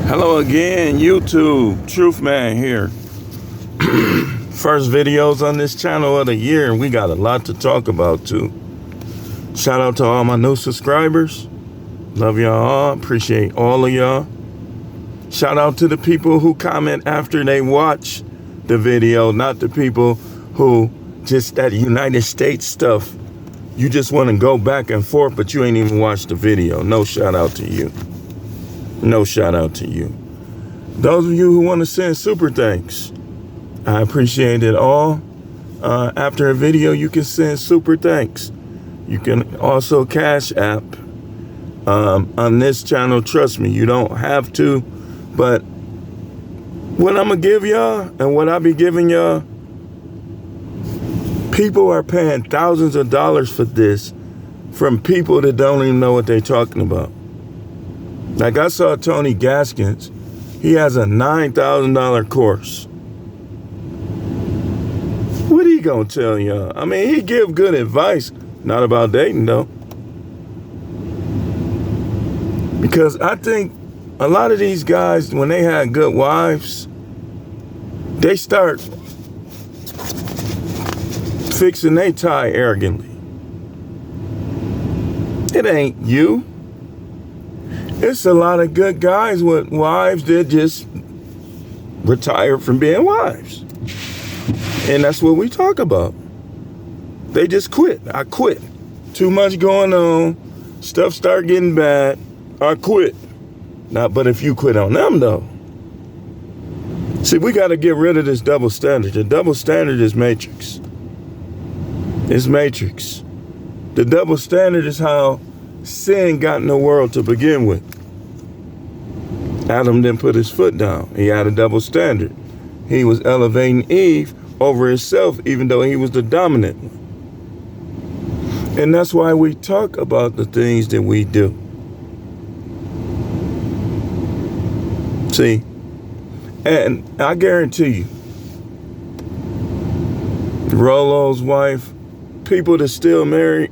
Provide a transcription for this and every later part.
Hello again, YouTube. Truth Man here. First videos on this channel of the year, and we got a lot to talk about too. Shout out to all my new subscribers. Love y'all all. Appreciate all of y'all. Shout out to the people who comment after they watch the video, not the people who just that United States stuff. You just want to go back and forth, but you ain't even watched the video. No shout out to you. No shout out to you. Those of you who want to send super thanks, I appreciate it all. After a video, you can send super thanks. You can also Cash App on this channel. Trust me, you don't have to. But what I'm going to give y'all and what I be giving y'all, people are paying thousands of dollars for this from people that don't even know what they're talking about. Like I saw Tony Gaskins, he has a $9,000 course. What he gonna tell y'all? I mean, he give good advice, not about dating though. Because I think a lot of these guys, when they had good wives, they start fixing their tie arrogantly. It ain't you. It's a lot of good guys with wives that just retired from being wives. And that's what we talk about. They just quit. I quit. Too much going on. Stuff start getting bad. I quit. Now, but if you quit on them though. See, we got to get rid of this double standard. The double standard is matrix. It's matrix. The double standard is how sin got in the world to begin with. Adam didn't put his foot down. He had a double standard. He was elevating Eve over himself, even though he was the dominant one. And that's why we talk about the things that we do. See, and I guarantee you, Rolo's wife, people that still married,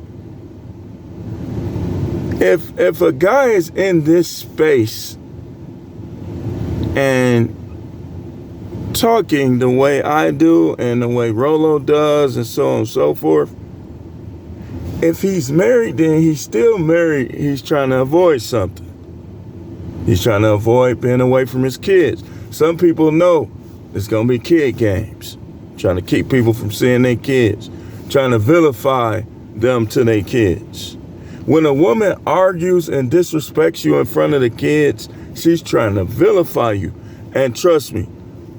if a guy is in this space and talking the way I do and the way Rolo does and so on and so forth, if he's married, then he's still married. He's trying to avoid something. He's trying to avoid being away from his kids. Some people know it's going to be kid games, trying to keep people from seeing their kids, trying to vilify them to their kids. When a woman argues and disrespects you in front of the kids, she's trying to vilify you. And trust me,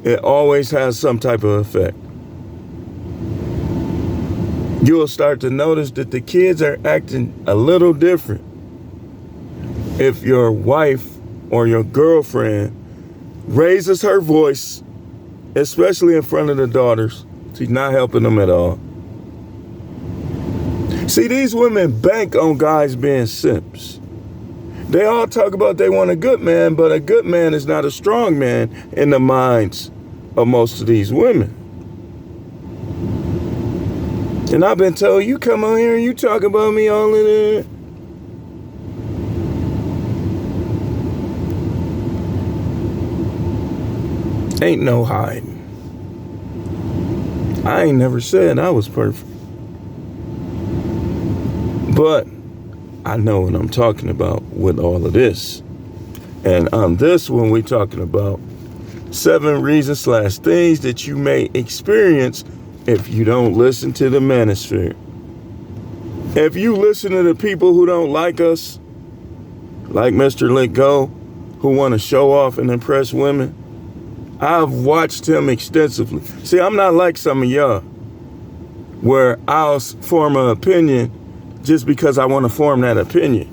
it always has some type of effect. You'll start to notice that the kids are acting a little different if your wife or your girlfriend raises her voice, especially in front of the daughters. She's not helping them at all. See, these women bank on guys being simps. They all talk about they want a good man, but a good man is not a strong man in the minds of most of these women. And I've been told, you come on here and you talk about me all in there. Ain't no hiding. I ain't never said I was perfect. But I know what I'm talking about with all of this. And on this one, we're talking about 7 reasons / things that you may experience if you don't listen to the manosphere. If you listen to the people who don't like us, like Mr. Let Go, who want to show off and impress women, I've watched him extensively. See, I'm not like some of y'all, where I'll form an opinion just because I want to form that opinion.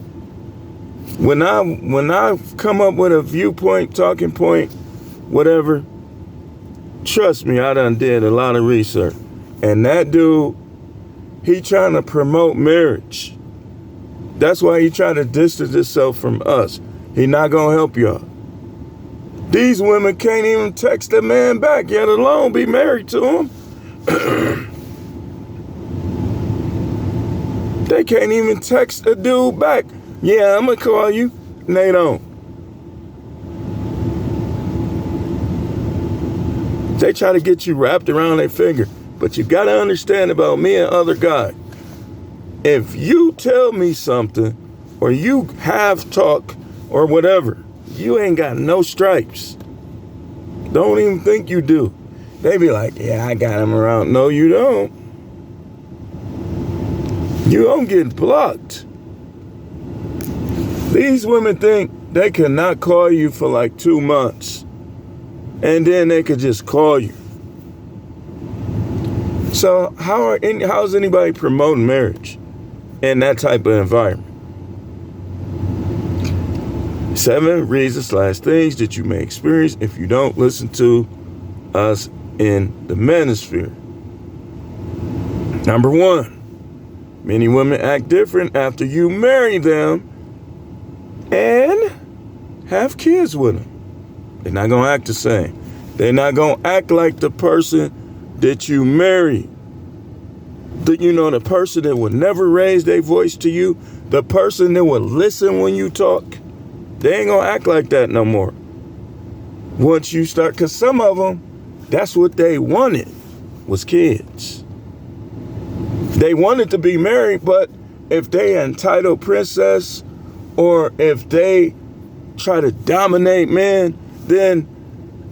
When I come up with a viewpoint, talking point, whatever, trust me, I done did a lot of research. And that dude, he trying to promote marriage. That's why he trying to distance himself from us. He not gonna help y'all. These women can't even text a man back, yet alone be married to him. They can't even text a dude back. Yeah, I'm gonna call you. And they don't. They try to get you wrapped around their finger. But you got to understand about me and other guys. If you tell me something, or you have talk, or whatever, you ain't got no stripes. Don't even think you do. They be like, yeah, I got him around. No, you don't. You don't get blocked. These women think they cannot call you for like 2 months. And then they could just call you. So how's anybody promoting marriage in that type of environment? 7 reasons/things that you may experience if you don't listen to us in the manosphere. Number 1, many women act different after you marry them and have kids with them. They're not going to act the same. They're not going to act like the person that you married. The person that would never raise their voice to you, the person that would listen when you talk, they ain't going to act like that no more. Once you start, because some of them, that's what they wanted, was kids. They wanted to be married, but if they entitled princess, or if they try to dominate men, then,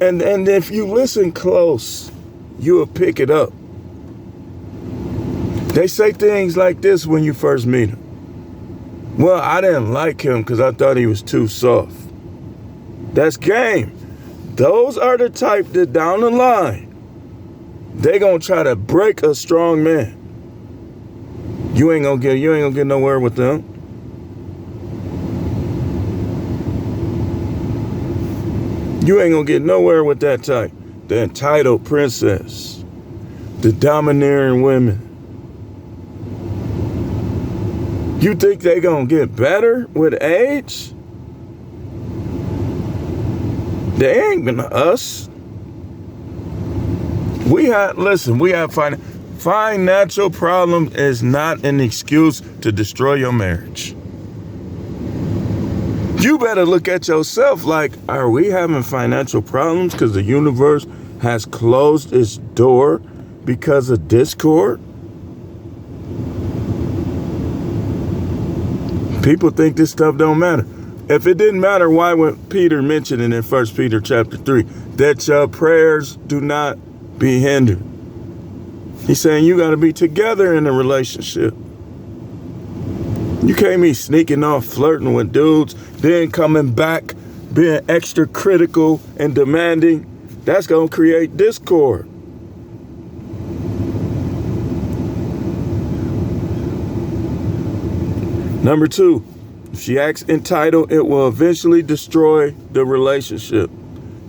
and if you listen close, you'll pick it up. They say things like this when you first meet them. Well, I didn't like him because I thought he was too soft. That's game. Those are the type that down the line, they gonna try to break a strong man. You ain't gonna get nowhere with them. You ain't gonna get nowhere with that type. The entitled princess, the domineering women. You think they gonna get better with age? They ain't gonna us. We have financial problems is not an excuse to destroy your marriage. You better look at yourself like, are we having financial problems because the universe has closed its door because of discord? People think this stuff don't matter. If it didn't matter, why would Peter mention it in 1 Peter chapter 3, that your prayers do not be hindered? He's saying you got to be together in a relationship. You can't be sneaking off, flirting with dudes, then coming back, being extra critical and demanding. That's going to create discord. Number 2, if she acts entitled, it will eventually destroy the relationship.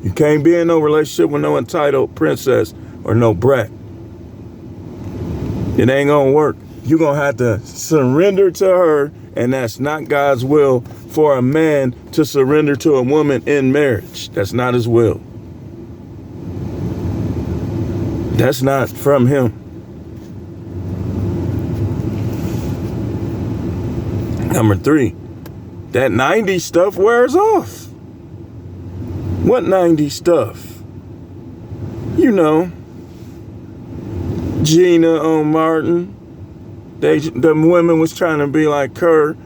You can't be in no relationship with no entitled princess or no brat. It ain't gonna work. You're gonna have to surrender to her, and that's not God's will for a man to surrender to a woman in marriage. That's not his will. That's not from him. Number 3, that 90s stuff wears off. What 90s stuff? You know, Gina on Martin. The women was trying to be like her.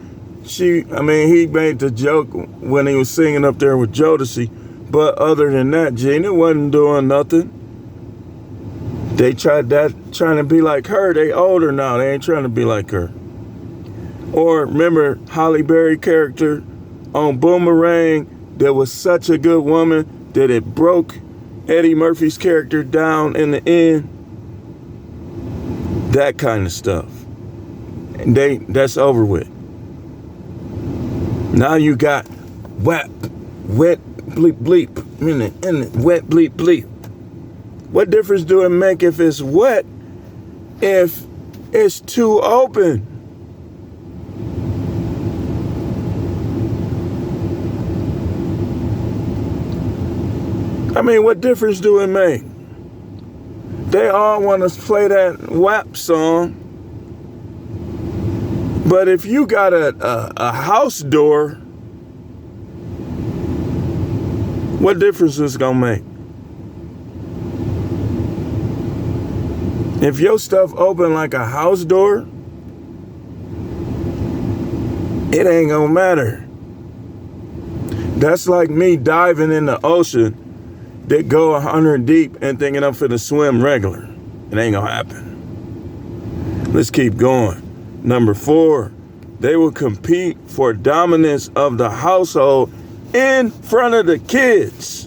He made the joke when he was singing up there with Jodeci. But other than that, Gina wasn't doing nothing. They trying to be like her. They older now. They ain't trying to be like her. Or remember Halle Berry character on Boomerang that was such a good woman that it broke Eddie Murphy's character down in the end. That kind of stuff. And that's over with. Now you got wet bleep bleep in it, wet bleep bleep. What difference do it make if it's wet if it's too open? I mean, what difference do it make? They all want to play that WAP song. But if you got a house door, what difference is it going to make? If your stuff open like a house door, it ain't gonna matter. That's like me diving in the ocean that go 100 deep and thinking I'm finna swim regular. It ain't gonna happen. Let's keep going. Number 4, they will compete for dominance of the household in front of the kids.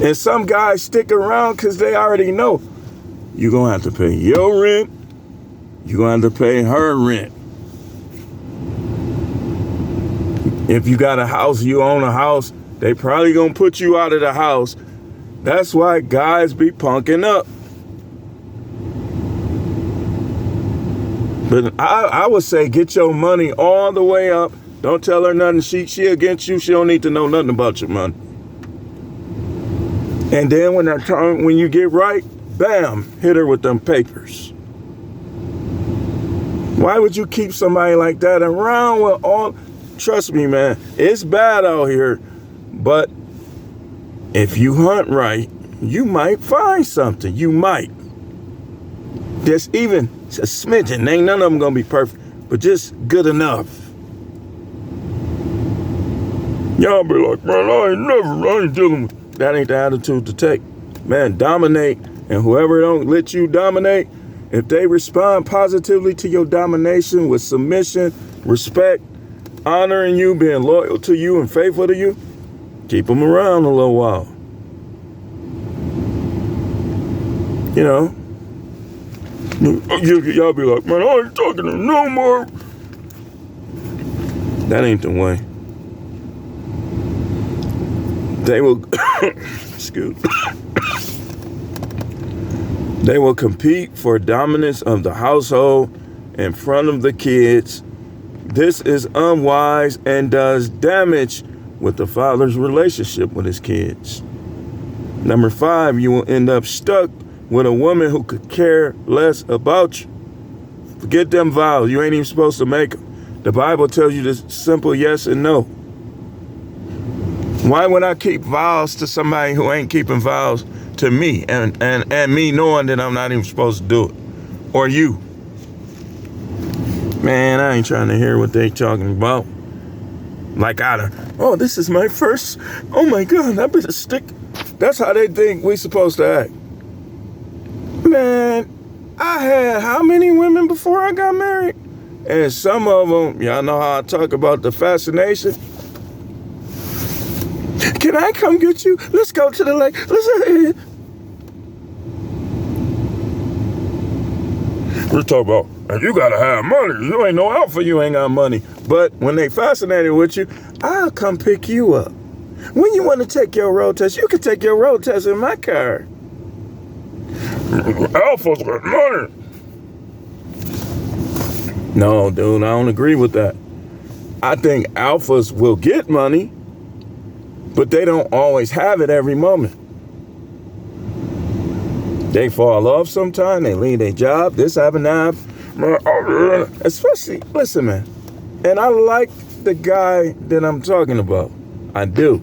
And some guys stick around because they already know you're gonna have to pay your rent, you're gonna have to pay her rent. If you got a house, you own a house, they probably gonna put you out of the house. That's why guys be punking up. But I would say get your money all the way up. Don't tell her nothing. She against you. She don't need to know nothing about your money. And then when you get right, bam, hit her with them papers. Why would you keep somebody like that around with all... Trust me, man, it's bad out here, but if you hunt right, you might find something. You might. There's even a smidgen. Ain't none of them gonna be perfect, but just good enough. Y'all be like, man, I ain't dealing with... That ain't the attitude to take. Man, dominate, and whoever don't let you dominate, if they respond positively to your domination with submission, respect, honoring you, being loyal to you and faithful to you, keep them around a little while. You know, y'all be like, man, I ain't talking to them no more. That ain't the way. They will, excuse me. They will compete for dominance of the household in front of the kids. This is unwise and does damage with the father's relationship with his kids. Number 5, you will end up stuck with a woman who could care less about you. Forget them vows. You ain't even supposed to make them. The Bible tells you this simple yes and no. Why would I keep vows to somebody who ain't keeping vows to me and me knowing that I'm not even supposed to do it? Or you? Man, I ain't trying to hear what they talking about. Like oh, this is my first, oh my God, I better stick. That's how they think we supposed to act. Man, I had how many women before I got married? And some of them, y'all know how I talk about the fascination. Can I come get you? Let's go to the lake. We're talking about, and you gotta have money. You ain't no alpha, you ain't got money. But when they fascinated with you, I'll come pick you up. When you want to take your road test, you can take your road test in my car. Alpha's got money. No, dude, I don't agree with that. I think alphas will get money, but they don't always have it every moment. They fall off sometime, they leave their job, this happened now. Especially, listen, man, and I like the guy that I'm talking about. I do.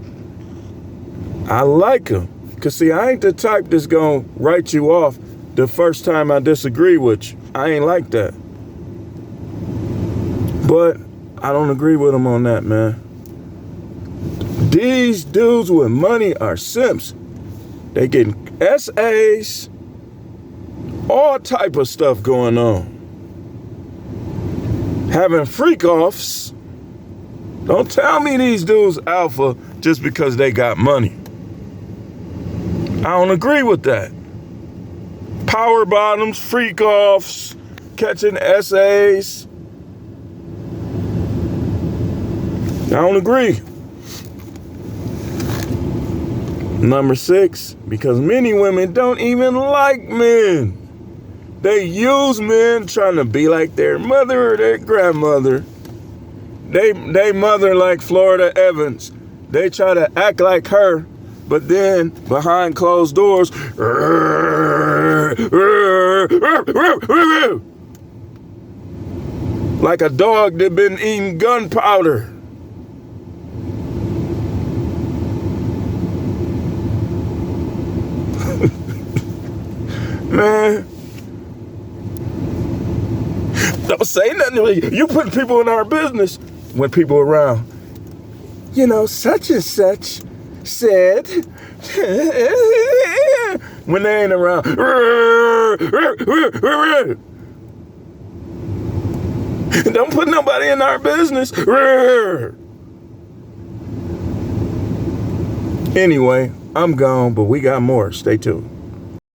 I like him. Because, see, I ain't the type that's going to write you off the first time I disagree with you. I ain't like that. But I don't agree with him on that, man. These dudes with money are simps. They getting SAs, all type of stuff going on. Having freak offs. Don't tell me these dudes alpha just because they got money. I don't agree with that. Power bottoms, freak offs, catching SAs. I don't agree. Number 6, because many women don't even like men. They use men trying to be like their mother or their grandmother. They mother like Florida Evans. They try to act like her, but then behind closed doors, like a dog that been eating gunpowder. Man, Don't say nothing. You put people in our business when people are around. You know, such and such said when they ain't around. Don't put nobody in our business. Anyway, I'm gone, but we got more. Stay tuned.